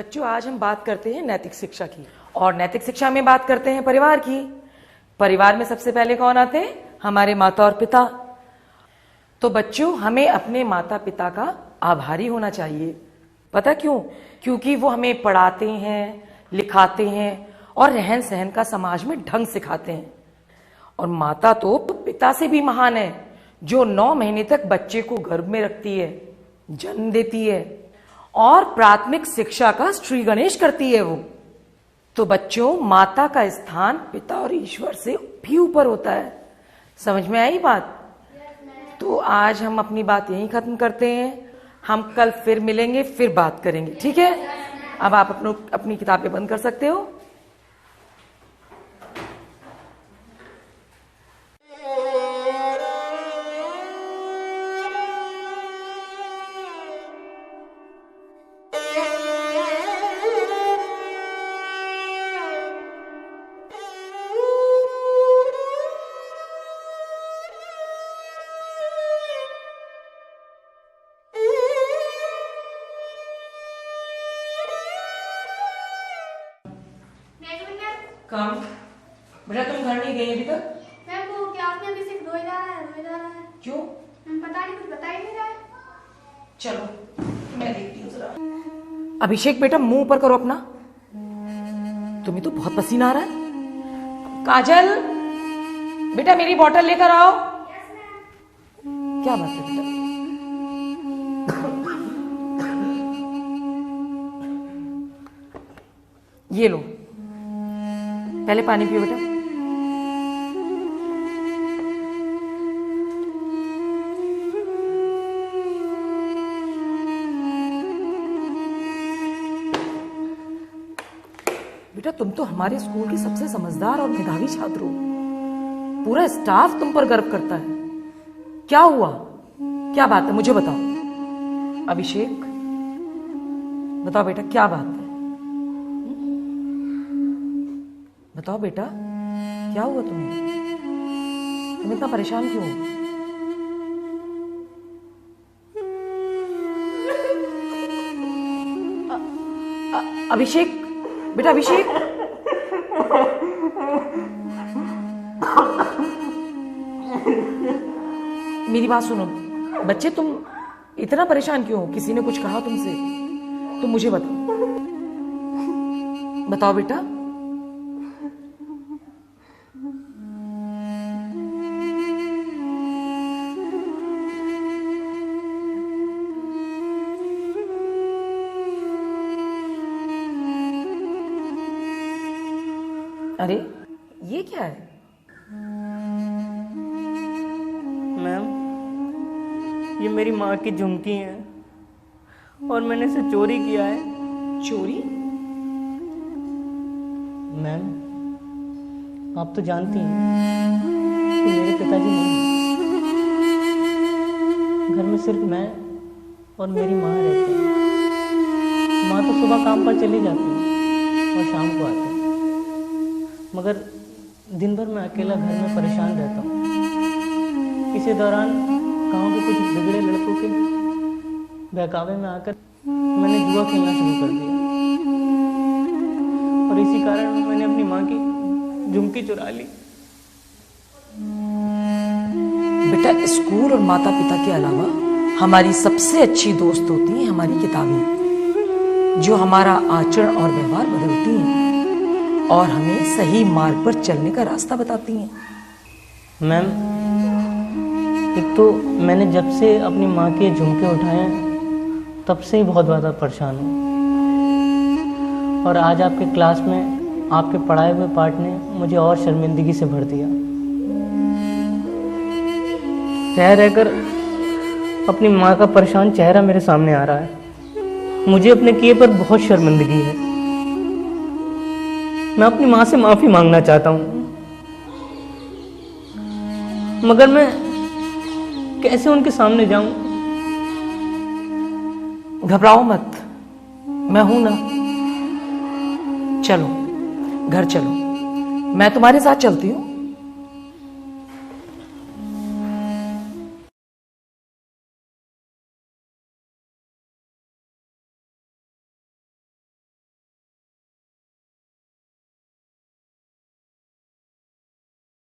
बच्चों, आज हम बात करते हैं नैतिक शिक्षा की। और नैतिक शिक्षा में बात करते हैं परिवार की। परिवार में सबसे पहले कौन आते हैं? हमारे माता और पिता। तो बच्चों, हमें अपने माता पिता का आभारी होना चाहिए। पता क्यों? क्योंकि वो हमें पढ़ाते हैं, लिखाते हैं और रहन सहन का समाज में ढंग सिखाते हैं। और माता तो पिता से भी महान है, जो 9 महीने तक बच्चे को गर्भ में रखती है, जन्म देती है और प्राथमिक शिक्षा का श्री गणेश करती है वो। तो बच्चों, माता का स्थान पिता और ईश्वर से भी ऊपर होता है। समझ में आई बात? तो आज हम अपनी बात यहीं खत्म करते हैं। हम कल फिर मिलेंगे, फिर बात करेंगे, ठीक है? अब आप अपनी किताबें बंद कर सकते हो। काम बेटा, तुम घर नहीं गई अभी तक? मैम वो क्लास में अभी सिर्फ रोए जा रहा है। क्यों? पता नहीं, कुछ बता ही नहीं रहा है। चलो मैं देखती हूँ जरा। अभिषेक बेटा, मुंह ऊपर करो अपना। तुम्हें तो बहुत पसीना आ रहा है। काजल बेटा, मेरी बोतल लेकर आओ। क्या बात है बेटा? ये लो, पहले पानी पियो बेटा। बेटा, तुम तो हमारे स्कूल के सबसे समझदार और मेधावी छात्र हो। पूरा स्टाफ तुम पर गर्व करता है। क्या हुआ? क्या बात है? मुझे बताओ। अभिषेक बताओ बेटा, क्या बात है? बताओ बेटा, क्या हुआ तुम्हें? तुम इतना परेशान क्यों हो? अभिषेक बेटा, अभिषेक मेरी बात सुनो। बच्चे, तुम इतना परेशान क्यों हो? किसी ने कुछ कहा तुमसे? तुम मुझे बताओ। बताओ बेटा। अरे ये क्या है? मैम, ये मेरी माँ की झुमकी है और मैंने इसे चोरी किया है। चोरी? मैम, आप तो जानती हैं कि मेरे पिताजी नहीं हैं। घर में सिर्फ मैं और मेरी माँ रहती है। माँ तो सुबह काम पर चली जाती है और शाम को आती है, मगर दिन भर मैं अकेला घर में परेशान रहता हूँ। इसी दौरान गांव के कुछ बिगड़े लड़कों के बहकावे में आकर मैंने जुआ खेलना शुरू कर दिया और इसी कारण मैंने अपनी माँ की झुमकी चुरा ली। बेटा, स्कूल और माता पिता के अलावा हमारी सबसे अच्छी दोस्त होती हैं हमारी किताबें, जो हमारा आचरण और व्यवहार बदलती हैं और हमें सही मार्ग पर चलने का रास्ता बताती हैं। मैम, एक तो मैंने जब से अपनी माँ के झुमके उठाए तब से ही बहुत ज़्यादा परेशान हूँ, और आज आपके क्लास में आपके पढ़ाए हुए पाठ ने मुझे और शर्मिंदगी से भर दिया। रह रहकर अपनी माँ का परेशान चेहरा मेरे सामने आ रहा है। मुझे अपने किए पर बहुत शर्मिंदगी है। मैं अपनी माँ से माफ़ी मांगना चाहता हूँ, मगर मैं कैसे उनके सामने जाऊं? घबराओ मत, मैं हूं ना। चलो घर चलो, मैं तुम्हारे साथ चलती हूँ।